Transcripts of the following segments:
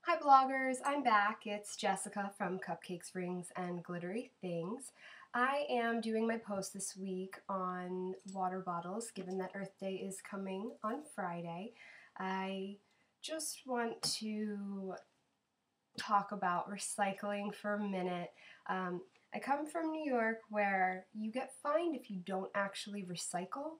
Hi bloggers, I'm back. It's Jessica from Cupcakes, Rings, and Glittery Things. I am doing my post this week on water bottles, given that Earth Day is coming on Friday. I just want to talk about recycling for a minute. I come from New York where you get fined if you don't actually recycle.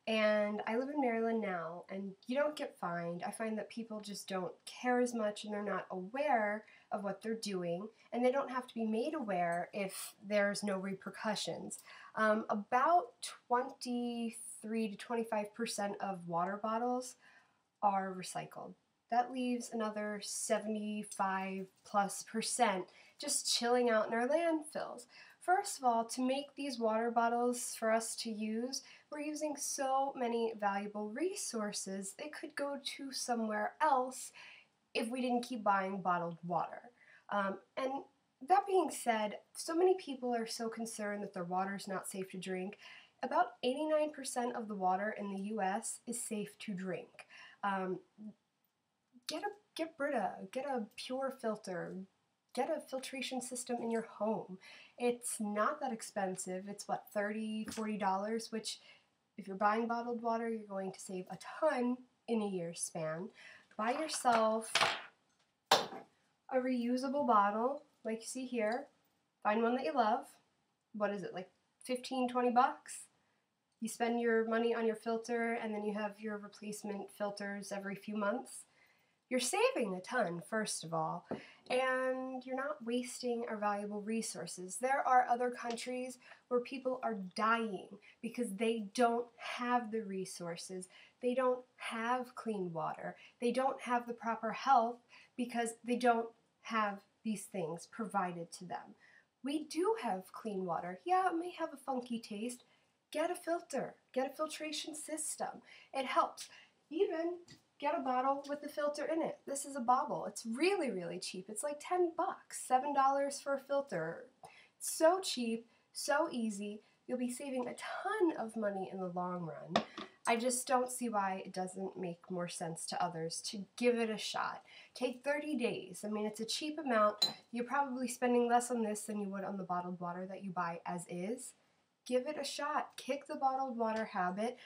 And I live in Maryland now, and you don't get fined. I find that people just don't care as much and they're not aware of what they're doing, and they don't have to be made aware if there's no repercussions. About 23 to 25% of water bottles are recycled. That leaves another 75+% just chilling out in our landfills. First of all, to make these water bottles for us to use, we're using so many valuable resources that could go to somewhere else if we didn't keep buying bottled water. And that being said, so many people are so concerned that their water is not safe to drink. About 89% of the water in the US is safe to drink. Get Brita, get a pure filter, get a filtration system in your home. It's not that expensive. It's what, $30, $40, which if you're buying bottled water, you're going to save a ton in a year's span. Buy yourself a reusable bottle, like you see here. Find one that you love. What is it, like 15, 20 bucks? You spend your money on your filter and then you have your replacement filters every few months. You're saving a ton, first of all, and you're not wasting our valuable resources. There are other countries where people are dying because they don't have the resources. They don't have clean water. They don't have the proper health because they don't have these things provided to them. We do have clean water. Yeah, it may have a funky taste. Get a filter. Get a filtration system. It helps. Even get a bottle with the filter in it. This is a bottle. It's really, really cheap. It's like 10 bucks, $7 for a filter. It's so cheap, so easy. You'll be saving a ton of money in the long run. I just don't see why it doesn't make more sense to others to give it a shot. Take 30 days. I mean, it's a cheap amount. You're probably spending less on this than you would on the bottled water that you buy as is. Give it a shot. Kick the bottled water habit.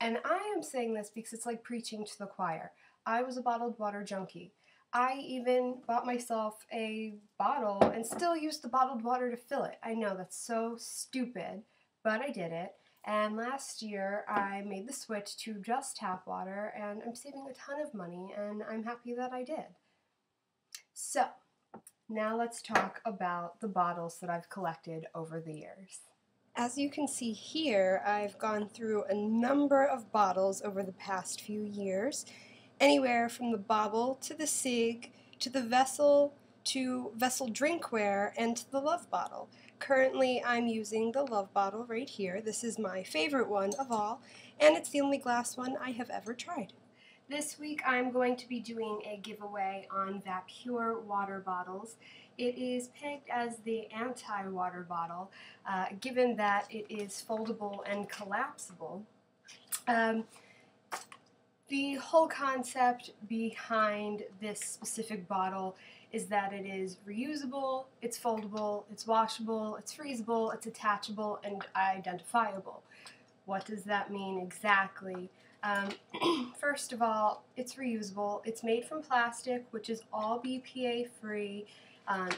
And I am saying this because it's like preaching to the choir. I was a bottled water junkie. I even bought myself a bottle and still used the bottled water to fill it. I know that's so stupid, but I did it. And last year I made the switch to just tap water, and I'm saving a ton of money, and I'm happy that I did. So, now let's talk about the bottles that I've collected over the years. As you can see here, I've gone through a number of bottles over the past few years, anywhere from the bobble to the cig to the vessel to vessel drinkware and to the love bottle. Currently I'm using the love bottle right here. This is my favorite one of all, and it's the only glass one I have ever tried. This week I'm going to be doing a giveaway on Vapur water bottles. It is pegged as the anti-water bottle, given that it is foldable and collapsible. The whole concept behind this specific bottle is that it is reusable, it's foldable, it's washable, it's freezable, it's attachable, and identifiable. What does that mean exactly? First of all, it's reusable. It's made from plastic, which is all BPA free,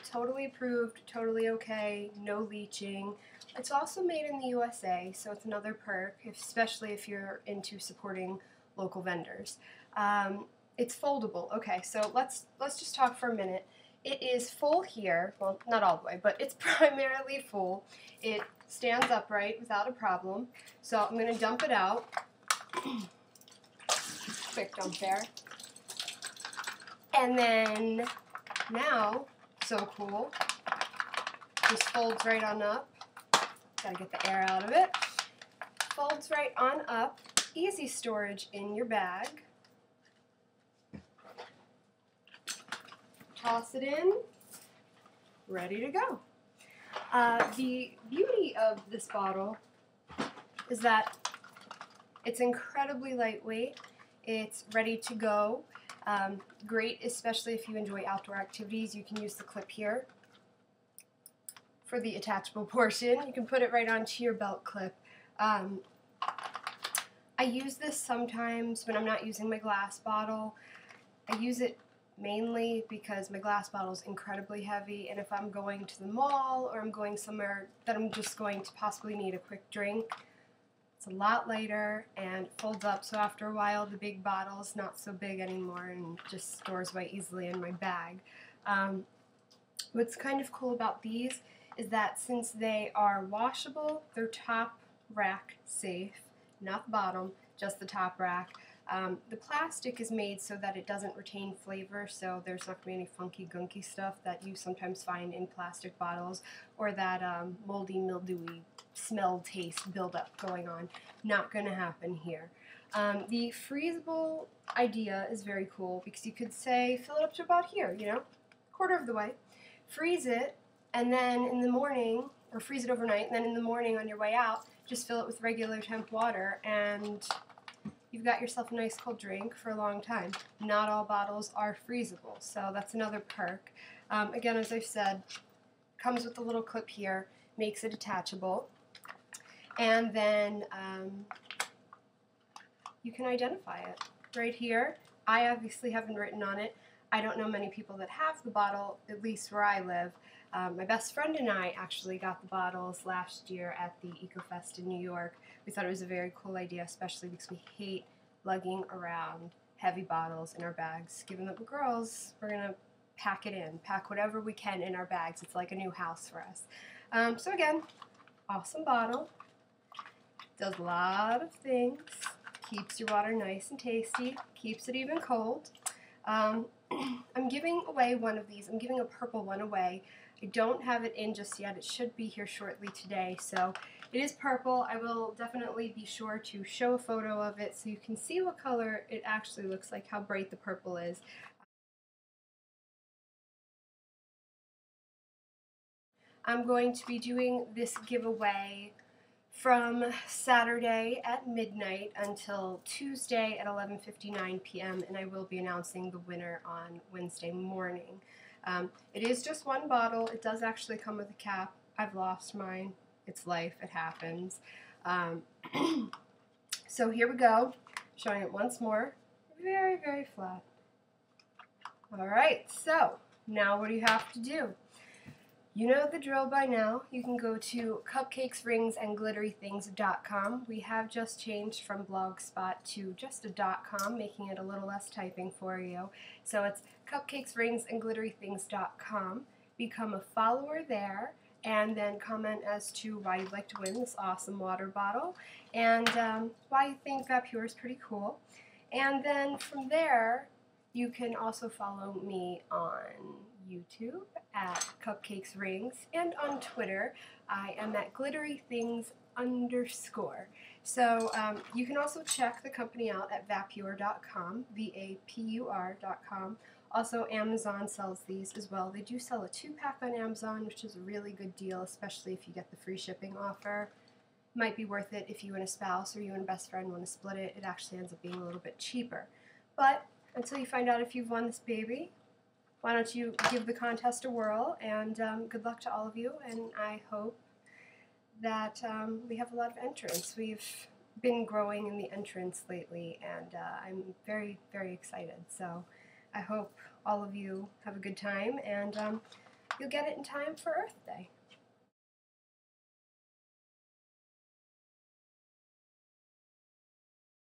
totally approved, totally okay, no leaching. It's also made in the USA, so it's another perk, especially if you're into supporting local vendors. It's foldable. Okay, so let's just talk for a minute. It is full here, well, not all the way, but it's primarily full. It stands upright without a problem. So I'm going to dump it out. Quick dump there. And then now, so cool, just folds right on up. Gotta get the air out of it. Folds right on up. Easy storage in your bag. Toss it in. Ready to go. The beauty of this bottle is that it's incredibly lightweight. It's ready to go. Great, especially if you enjoy outdoor activities. You can use the clip here for the attachable portion. You can put it right onto your belt clip. I use this sometimes when I'm not using my glass bottle. I use it mainly because my glass bottle is incredibly heavy, and if I'm going to the mall or I'm going somewhere that I'm just going to possibly need a quick drink, it's a lot lighter and it folds up, so after a while the big bottle is not so big anymore and just stores away easily in my bag. What's kind of cool about these is that since they are washable, they're top rack safe, not the bottom, just the top rack. The plastic is made so that it doesn't retain flavor, so there's not going to be any funky gunky stuff that you sometimes find in plastic bottles, or that moldy, mildewy smell taste buildup going on. Not going to happen here. The freezable idea is very cool because you could say fill it up to about here, you know, quarter of the way, freeze it, and then in the morning, or freeze it overnight, and then in the morning on your way out, just fill it with regular temp water, and you've got yourself a nice cold drink for a long time. Not all bottles are freezable, so that's another perk. Again, as I've said, comes with a little clip here, makes it detachable, and then you can identify it right here. I obviously haven't written on it. I don't know many people that have the bottle, at least where I live. My best friend and I actually got the bottles last year at the EcoFest in New York. We thought it was a very cool idea, especially because we hate lugging around heavy bottles in our bags. Given that we're girls, we're going to pack it in, pack whatever we can in our bags. It's like a new house for us. So again, awesome bottle. Does a lot of things. Keeps your water nice and tasty. Keeps it even cold. I'm giving away one of these. I'm giving a purple one away. I don't have it in just yet. It should be here shortly today. So it is purple. I will definitely be sure to show a photo of it so you can see what color it actually looks like, how bright the purple is. I'm going to be doing this giveaway from Saturday at midnight until Tuesday at 11:59 p.m. and I will be announcing the winner on Wednesday morning. It is just one bottle. It does actually come with a cap. I've lost mine. It's life. It happens. So here we go. Showing it once more. Very, very flat. Alright, so now what do you have to do? You know the drill by now. You can go to cupcakesringsandglitterythings.com. We have just changed from Blogspot to just a .com, making it a little less typing for you. So it's cupcakesringsandglitterythings.com. Become a follower there, and then comment as to why you'd like to win this awesome water bottle, and why you think Vapur is pretty cool. And then from there, you can also follow me on YouTube at Cupcakes Rings, and on Twitter I am at glitterythings_. So you can also check the company out at vapur.com, vapur.com. Also, Amazon sells these as well. They do sell a 2-pack on Amazon, which is a really good deal, especially if you get the free shipping offer. Might be worth it if you and a spouse or you and a best friend want to split it. It actually ends up being a little bit cheaper. But until you find out if you've won this baby, why don't you give the contest a whirl, and good luck to all of you, and I hope that we have a lot of entrants. We've been growing in the entrants lately, and I'm very, very excited. So I hope all of you have a good time, and you'll get it in time for Earth Day.